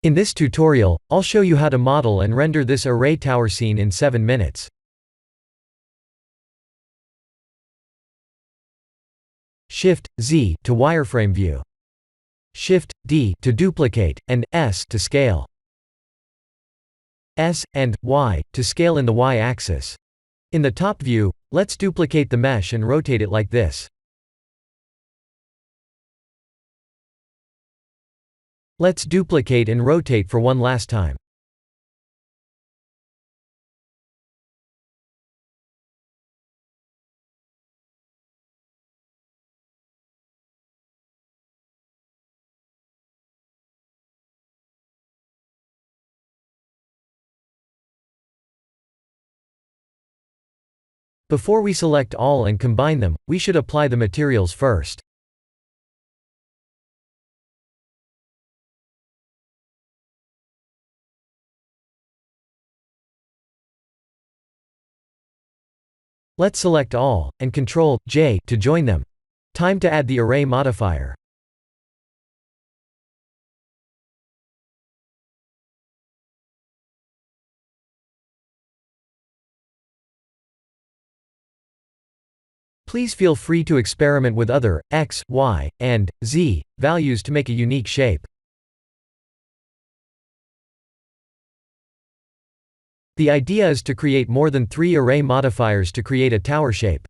In this tutorial, I'll show you how to model and render this array tower scene in 7 minutes. Shift-Z to wireframe view. Shift-D to duplicate, and S to scale. S and Y to scale in the Y-axis. In the top view, let's duplicate the mesh and rotate it like this. Let's duplicate and rotate for one last time. Before we select all and combine them, we should apply the materials first. Let's select all, and Ctrl-J to join them. Time to add the array modifier. Please feel free to experiment with other x, y, and z values to make a unique shape. The idea is to create more than 3 array modifiers to create a tower shape.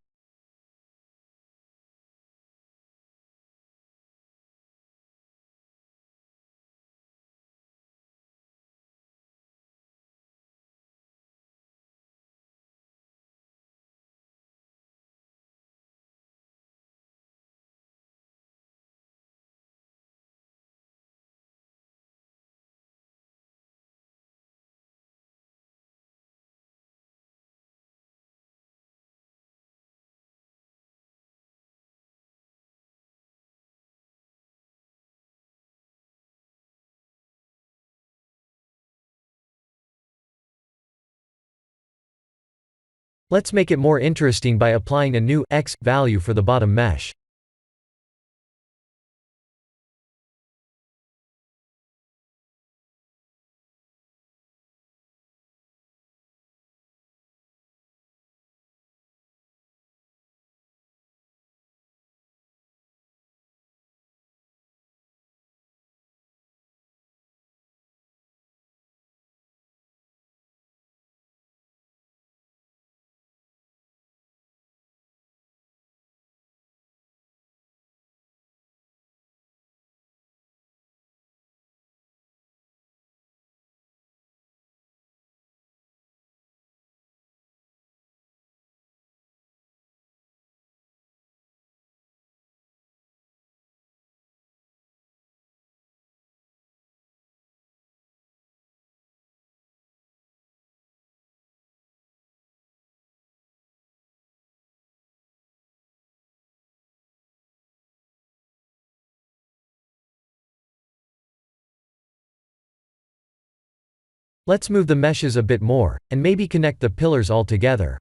Let's make it more interesting by applying a new x value for the bottom mesh. Let's move the meshes a bit more, and maybe connect the pillars all together.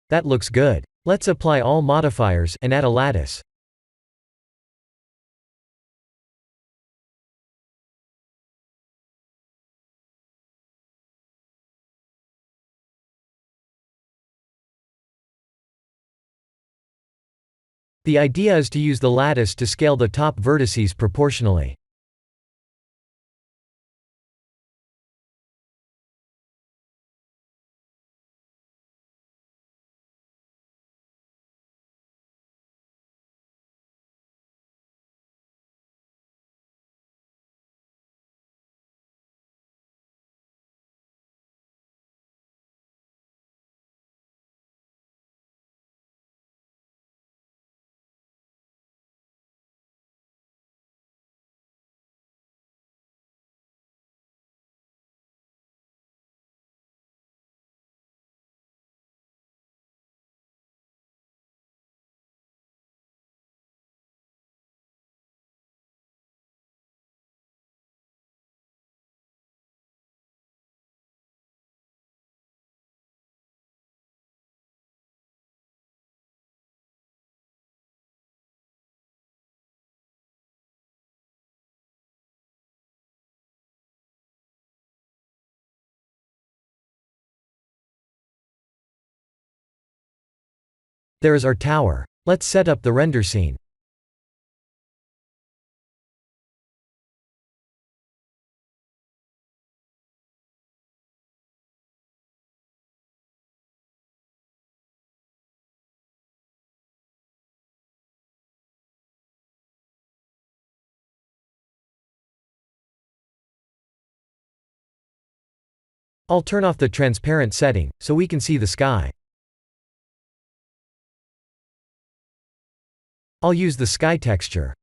That looks good. Let's apply all modifiers and add a lattice. The idea is to use the lattice to scale the top vertices proportionally. There is our tower. Let's set up the render scene. I'll turn off the transparent setting, so we can see the sky. I'll use the sky texture.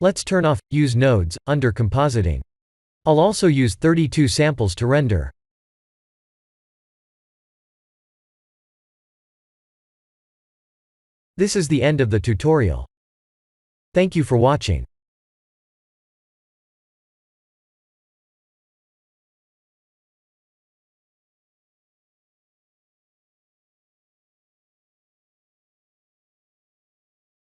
Let's turn off Use Nodes under Compositing. I'll also use 32 samples to render. This is the end of the tutorial. Thank you for watching.